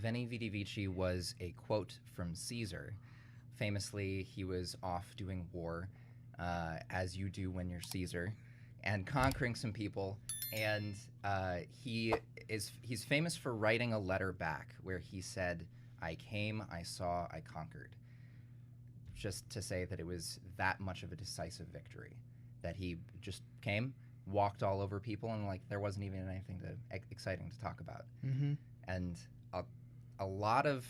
Veni, Vidi, Vici was a quote from Caesar. Famously, he was off doing war, as you do when you're Caesar, and conquering some people. And he's famous for writing a letter back where he said, "I came, I saw, I conquered." Just to say that it was that much of a decisive victory, that he just came, walked all over people, and like there wasn't even anything exciting to talk about. Mm-hmm. And a lot of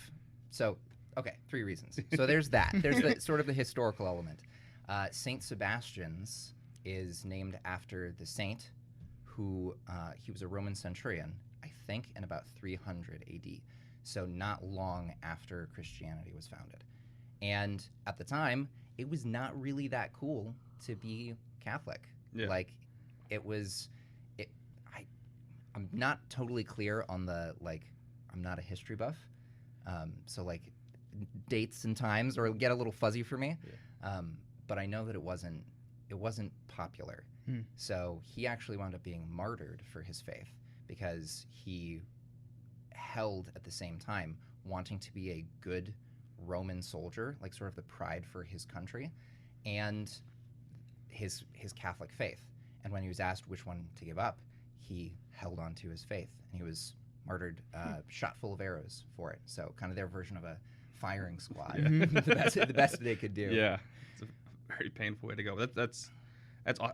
okay, 3 reasons. So there's that. There's the sort of the historical element. Saint Sebastian's is named after the saint who he was a Roman centurion, I think, in about 300 AD. So not long after Christianity was founded. And at the time, it was not really that cool to be Catholic. Yeah. Like, it was. I'm not totally clear on the I'm not a history buff, so dates and times or get a little fuzzy for me. Yeah. But I know that it wasn't popular. So he actually wound up being martyred for his faith because he held at the same time wanting to be a good Roman soldier, like sort of the pride for his country, and his Catholic faith. And when he was asked which one to give up, he held on to his faith, and he was martyred, shot full of arrows for it. So kind of their version of a firing squad. Yeah. the best they could do. Yeah, it's a very painful way to go. That's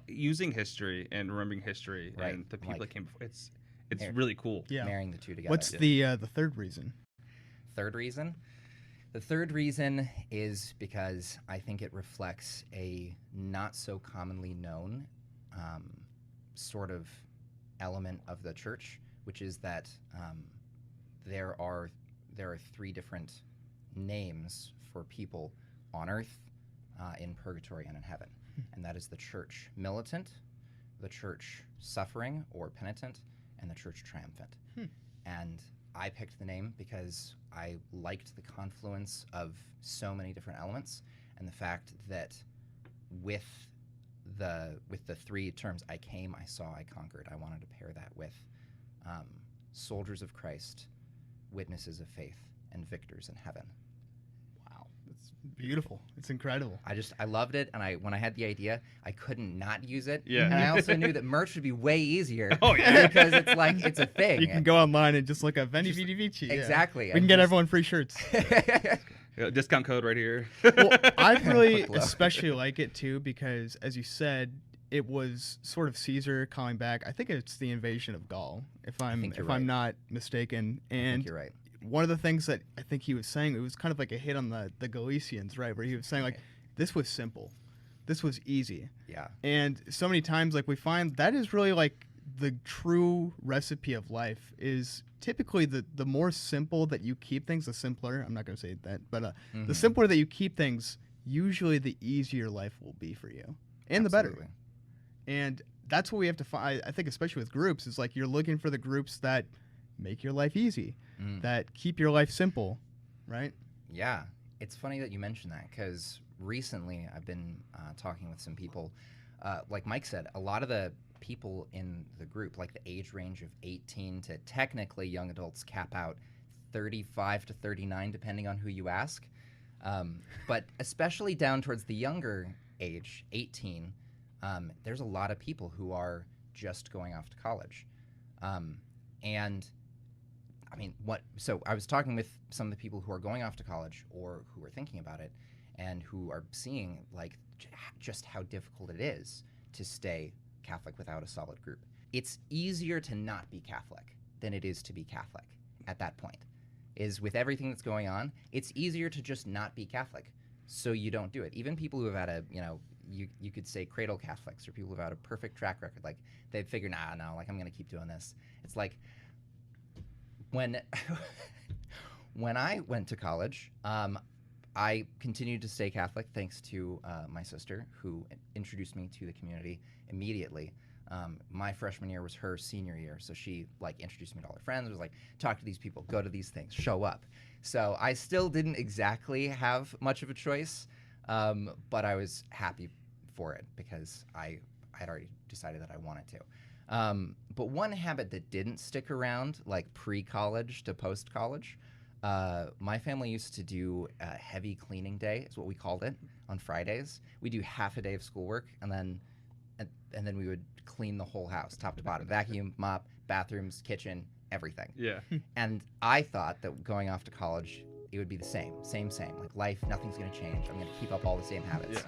using history and remembering history Right. and the people Like, that came before. It's really cool. Yeah. Marrying the two together. What's the third reason? Third reason? The third reason is because I think it reflects a not so commonly known sort of element of the church, which is that there are 3 different names for people on earth, in purgatory, and in heaven. And that is the church militant, the church suffering or penitent, and the church triumphant. And I picked the name because I liked the confluence of so many different elements, and the fact that with the 3 terms, I came, I saw, I conquered, I wanted to pair that with soldiers of Christ, witnesses of faith, and victors in heaven. Wow, it's beautiful. It's incredible. I loved it, and when I had the idea, I couldn't not use it. Yeah. And I also knew that merch would be way easier. Oh, yeah. Because it's a thing. You can go online and just look up Veni, Vidi, Vici. Exactly. Yeah. We can get everyone free shirts. Yeah, discount code right here. Well, I really Quick look. especially like it too because, as you said, it was sort of Caesar coming back. I think it's the invasion of Gaul, if I'm think you're right. not mistaken. I And think you're right. one of the things that I think he was saying, it was kind of like a hit on the Galicians, right? Where he was saying like, this was simple, this was easy. Yeah. And so many times, like, we find that is really like the true recipe of life is typically the more simple that you keep things, the simpler. I'm not going to say that, but the simpler that you keep things, usually the easier life will be for you, and the better. Absolutely. And that's what we have to find. I think, especially with groups, is like you're looking for the groups that make your life easy, that keep your life simple, right? Yeah. It's funny that you mentioned that because recently I've been talking with some people. Like Mike said, a lot of the people in the group, like the age range of 18 to technically young adults cap out 35 to 39, depending on who you ask. But especially down towards the younger age, 18, there's a lot of people who are just going off to college. And I mean, so I was talking with some of the people who are going off to college or who are thinking about it and who are seeing like just how difficult it is to stay Catholic without a solid group. It's easier to not be Catholic than it is to be Catholic at that point. Is with everything that's going on, it's easier to just not be Catholic, so you don't do it. Even people who have had you could say cradle Catholics or people who've had a perfect track record, like they figure, like I'm gonna keep doing this. It's like when I went to college, I continued to stay Catholic thanks to my sister, who introduced me to the community immediately. My freshman year was her senior year, so she like introduced me to all her friends, was like, talk to these people, go to these things, show up. So I still didn't exactly have much of a choice, but I was happy for it because I had already decided that I wanted to. But one habit that didn't stick around, like pre-college to post-college, My family used to do a heavy cleaning day, is what we called it, on Fridays. We do half a day of schoolwork, and then we would clean the whole house, top to bottom, vacuum, mop, bathrooms, kitchen, everything. Yeah. And I thought that going off to college, it would be the same. Like life, nothing's gonna change. I'm gonna keep up all the same habits. Yeah.